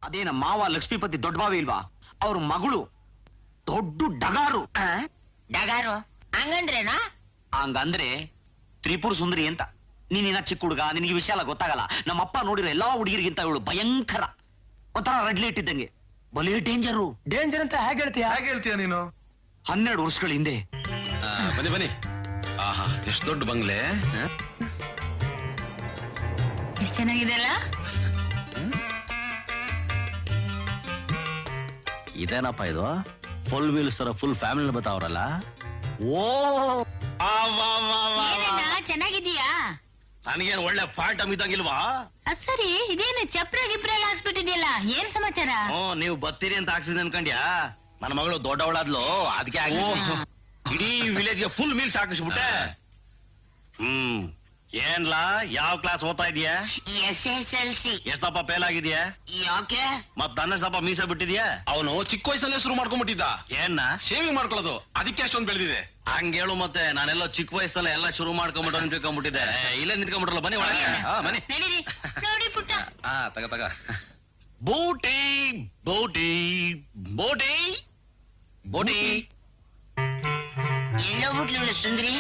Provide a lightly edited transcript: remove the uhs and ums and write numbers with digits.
ಅದೇ ನಮ್ಮ ಮಾವ ಲಕ್ಷ್ಮೀಪತಿ ದೊಡ್ಡ ಮಾವ ಇಲ್ವಾ, ಅವ್ರ ಮಗಳು ದೊಡ್ಡ ಡಗಾರು. ಡಗಾರು ಹಂಗಂದ್ರೇನಾ? ಹಂಗಂದ್ರೆ ತ್ರಿಪುರ ಸುಂದರಿ ಅಂತ. ನೀನಿನ ಚಿಕ್ಕ ಹುಡುಗ, ನಿನಗೆ ವಿಷಯ ಎಲ್ಲ ಗೊತ್ತಾಗಲ್ಲ. ನಮ್ಮಪ್ಪ ನೋಡಿರೋ ಎಲ್ಲಾ ಹುಡುಗಿರಿಗಿಂತ ಇವಳು ಭಯಂಕರ, ಒಂಥರ ರೆಡ್ ಲೈಟ್ ಇದ್ದಂಗೆ, ಬಲಿ ಡೇಂಜರು. ಡೇಂಜರ್ ಅಂತ ಹೇಗೆ ಹೇಳ್ತೀಯ ನೀನು? 12 ವರ್ಷಗಳ ಹಿಂದೆ. ಬನ್ನಿ ಬನ್ನಿ. ಆಹಾ, ಎಷ್ಟು ದೊಡ್ಡ ಬಂಗ್ಲೆ. ಎಷ್ಟ್ ಚೆನ್ನಾಗಿದೆ ಅಲ್ಲ? ಇದೇನಪ್ಪ ಇದು, ಫುಲ್ ವೀಲ್ಸ್ ತರ ಫುಲ್ ಫ್ಯಾಮಿಲಿ ಬರ್ತಾವ್ರಲ್ಲ. ಓ ಏನಣ್ಣ, ಚೆನ್ನಾಗಿದೀಯಾ? ನನಗೇನು ಒಳ್ಳೆ ಫಾಲ್ಟ್ ಇದ್ದಂಗಿಲ್ವಾ? ಸರಿ, ಇದೇನು ಚಪ್ರ ಗಿಪ್ರ ಎಲ್ಲ ಹಾಕ್ಸ್ಬಿಟ್ಟಿದ್ಯಲ್ಲ, ಏನ್ ಸಮಾಚಾರ? ನೀವು ಬತ್ತೀರಿ ಅಂತ ಹಾಕ್ಸಿದ್ ಅನ್ಕಂಡ್ಯಾ? ನನ್ನ ಮಗಳು ದೊಡ್ಡವಳಾದ್ಲು, ಅದಕ್ಕೆ ಇಡೀ ವಿಲೇಜ್ಗೆ ಫುಲ್ ಮೀಲ್ಸ್ ಹಾಕಿಸ್ಬಿಟ್ಟೆ. ಏನ್ಲಾ, ಯಾವ ಕ್ಲಾಸ್ ಓದ್ತಾ ಇದೀಯಾ? SSLC. ಎಷ್ಟಪ್ಪ ಫೇಲ್ ಆಗಿದ್ಯಾ? ಯಾಕೆ? ಮತ್ ನನ್ನ ಸ್ವಲ್ಪ ಮೀಸ ಬಿಟ್ಟಿದ್ಯಾ? ಅವನು ಚಿಕ್ಕ ವಯಸ್ಸಲ್ಲೇ ಶುರು ಮಾಡ್ಕೊಂಡ್ಬಿಟ್ಟಿದ್ದ ಏನ್ನ ಶೇವಿಂಗ್ ಮಾಡ್ಕೊಳ್ಳೋದು, ಅದಕ್ಕೆ ಅಷ್ಟೊಂದು ಬೆಳೆದಿದೆ. ಹಂಗೇಳು ಮತ್ತೆ. ನಾನೆಲ್ಲ ಚಿಕ್ಕ ವಯಸ್ಸಲ್ಲೇ ಎಲ್ಲ ಶುರು ಮಾಡ್ಕೊಂಬಿಟ್ಟು ಅಂತ ತಿಳ್ಕೊಂಡ್ಬಿಟ್ಟಿದ್ದೆ. ಇಲ್ಲೇ ನಿಂತ್ಕೊಂಡ್ಬಿಟ್ರಲ್ಲ, ಬನ್ನಿ ಒಳಗೆ. ಬನ್ನಿ. ನಡೀರಿ, ನೋಡಿ ಪುಟ್ಟ. ತಗ ಬೋಟಿ ಬೋಟಿ ಬೋಟಿ ಬೋಟಿ. ಎಲ್ಲೋ ಬಿಟ್ಲು ಸುಂದ್ರಿ.